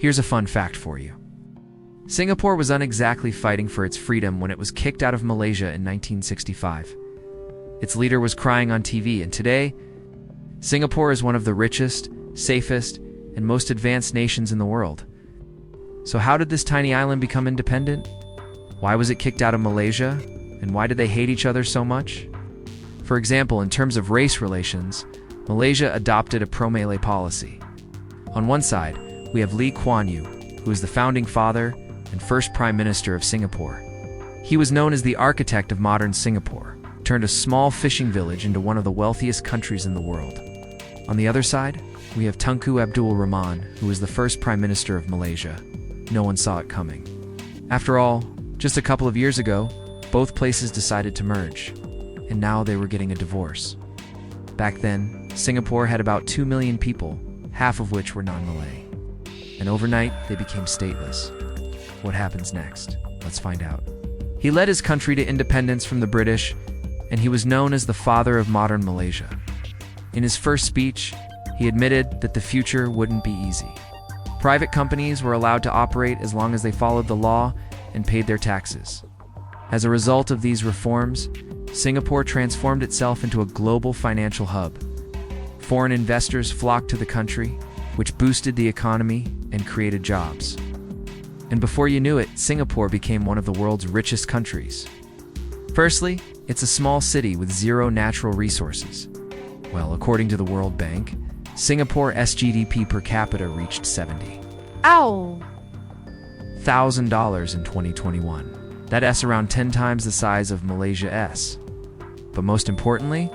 Here's a fun fact for you. Singapore was unexactly fighting for its freedom when it was kicked out of Malaysia in 1965. Its leader was crying on TV, and today, Singapore is one of the richest, safest, and most advanced nations in the world. So how did this tiny island become independent? Why was it kicked out of Malaysia? And why did they hate each other so much? For example, in terms of race relations, Malaysia adopted a pro-Malay policy. On one side, we have Kuan Yew, who is the founding father and first Prime Minister of Singapore. He was known as the architect of modern Singapore, turned a small fishing village into one of the wealthiest countries in the world. On the other side, we have Tunku Abdul Rahman, who was the first Prime Minister of Malaysia. No one saw it coming. After all, just a couple of years ago, both places decided to merge, and now they were getting a divorce. Back then, Singapore had about 2 million people, half of which were non-Malay. And overnight, they became stateless. What happens next? Let's find out. He led his country to independence from the British, and he was known as the father of modern Malaysia. In his first speech, he admitted that the future wouldn't be easy. Private companies were allowed to operate as long as they followed the law and paid their taxes. As a result of these reforms, Singapore transformed itself into a global financial hub. Foreign investors flocked to the country, which boosted the economy and created jobs. And before you knew it, Singapore became one of the world's richest countries. Firstly, it's a small city with zero natural resources. Well, according to the World Bank, Singapore's GDP per capita reached $70,000 in 2021. That's around 10 times the size of Malaysia's. But most importantly,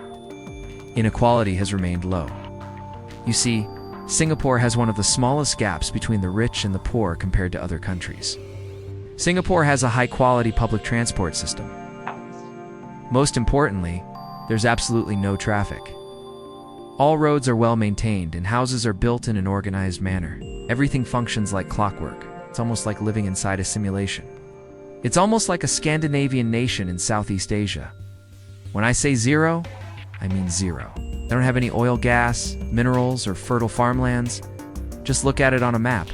inequality has remained low. You see, Singapore has one of the smallest gaps between the rich and the poor compared to other countries. Singapore has a high-quality public transport system. Most importantly, there's absolutely no traffic. All roads are well maintained and houses are built in an organized manner. Everything functions like clockwork. It's almost like living inside a simulation. It's almost like a Scandinavian nation in Southeast Asia. When I say zero, I mean zero. They don't have any oil, gas, minerals, or fertile farmlands. Just look at it on a map.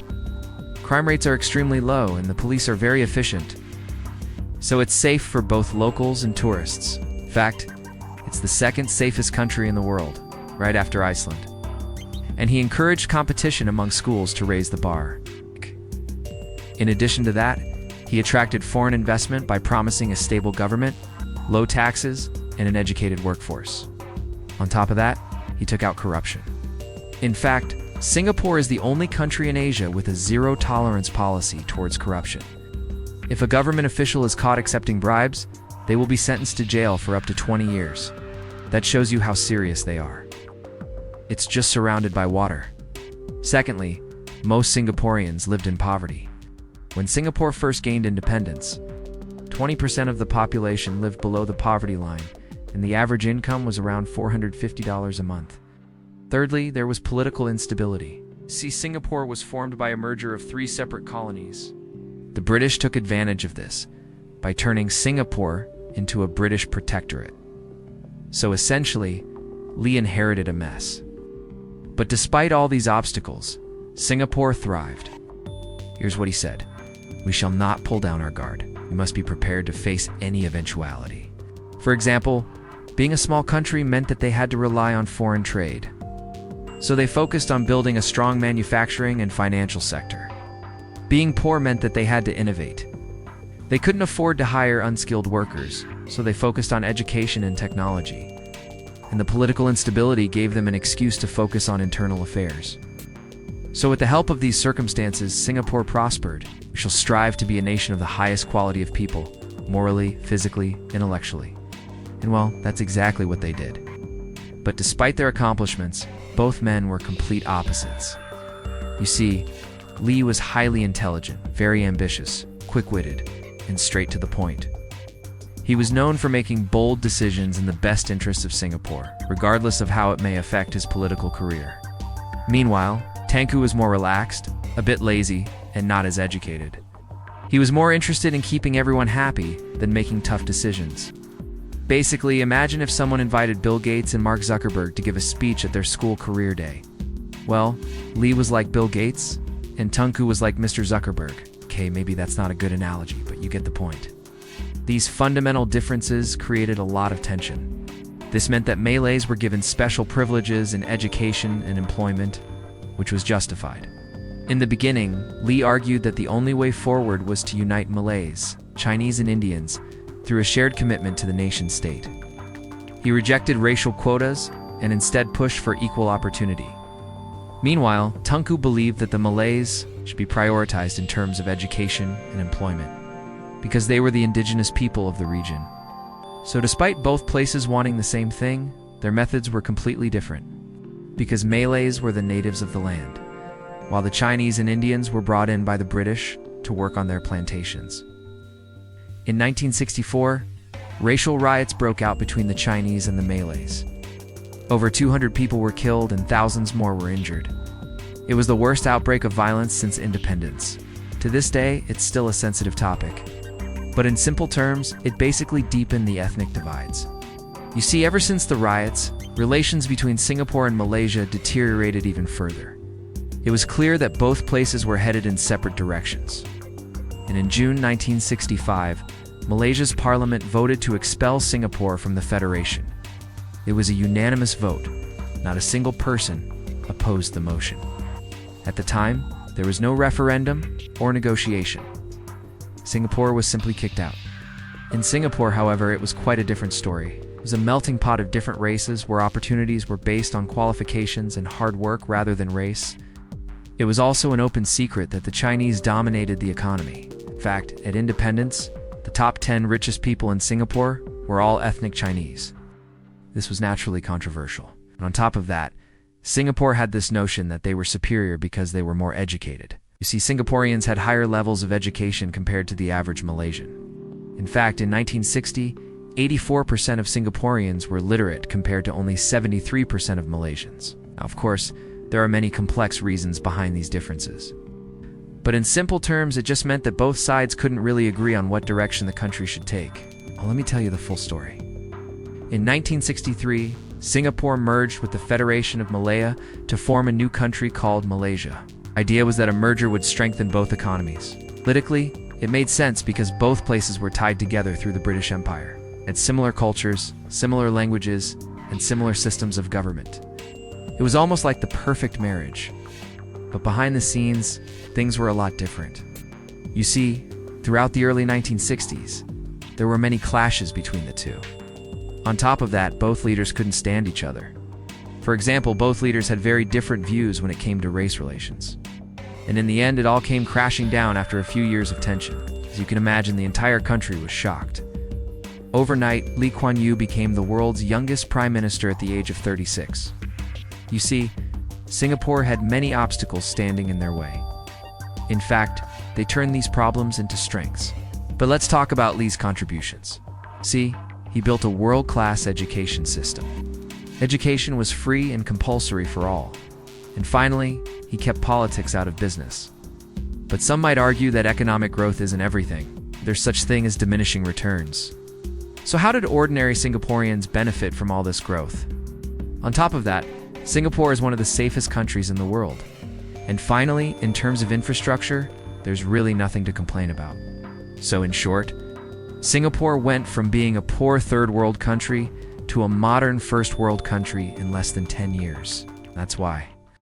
Crime rates are extremely low and the police are very efficient. So it's safe for both locals and tourists. In fact, it's the second safest country in the world, right after Iceland. And he encouraged competition among schools to raise the bar. In addition to that, he attracted foreign investment by promising a stable government, low taxes, and an educated workforce. On top of that, he took out corruption. In fact, Singapore is the only country in Asia with a zero-tolerance policy towards corruption. If a government official is caught accepting bribes, they will be sentenced to jail for up to 20 years. That shows you how serious they are. It's just surrounded by water. Secondly, most Singaporeans lived in poverty. When Singapore first gained independence, 20% of the population lived below the poverty line, and the average income was around $450 a month. Thirdly, there was political instability. See, Singapore was formed by a merger of 3 separate colonies. The British took advantage of this by turning Singapore into a British protectorate. So essentially, Lee inherited a mess. But despite all these obstacles, Singapore thrived. Here's what he said: "We shall not pull down our guard. We must be prepared to face any eventuality." For example, being a small country meant that they had to rely on foreign trade. So they focused on building a strong manufacturing and financial sector. Being poor meant that they had to innovate. They couldn't afford to hire unskilled workers, so they focused on education and technology. And the political instability gave them an excuse to focus on internal affairs. So with the help of these circumstances, Singapore prospered. We shall strive to be a nation of the highest quality of people, morally, physically, intellectually. And well, that's exactly what they did. But despite their accomplishments, both men were complete opposites. You see, Lee was highly intelligent, very ambitious, quick-witted, and straight to the point. He was known for making bold decisions in the best interests of Singapore, regardless of how it may affect his political career. Meanwhile, Tunku was more relaxed, a bit lazy, and not as educated. He was more interested in keeping everyone happy than making tough decisions. Basically, imagine if someone invited Bill Gates and Mark Zuckerberg to give a speech at their school career day. Well, Lee was like Bill Gates, and Tunku was like Mr. Zuckerberg. Okay, maybe that's not a good analogy, but you get the point. These fundamental differences created a lot of tension. This meant that Malays were given special privileges in education and employment, which was justified. In the beginning, Lee argued that the only way forward was to unite Malays, Chinese and Indians through a shared commitment to the nation-state. He rejected racial quotas and instead pushed for equal opportunity. Meanwhile, Tunku believed that the Malays should be prioritized in terms of education and employment, because they were the indigenous people of the region. So despite both places wanting the same thing, their methods were completely different, because Malays were the natives of the land, while the Chinese and Indians were brought in by the British to work on their plantations. In 1964, racial riots broke out between the Chinese and the Malays. Over 200 people were killed and thousands more were injured. It was the worst outbreak of violence since independence. To this day, it's still a sensitive topic. But in simple terms, it basically deepened the ethnic divides. You see, ever since the riots, relations between Singapore and Malaysia deteriorated even further. It was clear that both places were headed in separate directions. And in June 1965, Malaysia's parliament voted to expel Singapore from the Federation. It was a unanimous vote. Not a single person opposed the motion. At the time, there was no referendum or negotiation. Singapore was simply kicked out. In Singapore, however, it was quite a different story. It was a melting pot of different races where opportunities were based on qualifications and hard work rather than race. It was also an open secret that the Chinese dominated the economy. In fact, at independence, the top 10 richest people in Singapore were all ethnic Chinese. This was naturally controversial. And on top of that, Singapore had this notion that they were superior because they were more educated. You see, Singaporeans had higher levels of education compared to the average Malaysian. In fact, in 1960, 84% of Singaporeans were literate compared to only 73% of Malaysians. Now, of course, there are many complex reasons behind these differences. But in simple terms, it just meant that both sides couldn't really agree on what direction the country should take. Well, let me tell you the full story. In 1963, Singapore merged with the Federation of Malaya to form a new country called Malaysia. Idea was that a merger would strengthen both economies. Politically, it made sense because both places were tied together through the British Empire, had similar cultures, similar languages, and similar systems of government. It was almost like the perfect marriage. But behind the scenes, things were a lot different. You see, throughout the early 1960s, there were many clashes between the two. On top of that, both leaders couldn't stand each other. For example, both leaders had very different views when it came to race relations. And in the end, it all came crashing down after a few years of tension. As you can imagine, the entire country was shocked. Overnight, Kuan Yew became the world's youngest prime minister at the age of 36. You see, Singapore had many obstacles standing in their way. In fact, they turned these problems into strengths. But let's talk about Lee's contributions. See, he built a world-class education system. Education was free and compulsory for all. And finally, he kept politics out of business. But some might argue that economic growth isn't everything. There's such thing as diminishing returns. So how did ordinary Singaporeans benefit from all this growth? On top of that, Singapore is one of the safest countries in the world. And finally, in terms of infrastructure, there's really nothing to complain about. So in short, Singapore went from being a poor third world country to a modern first world country in less than 10 years. That's why.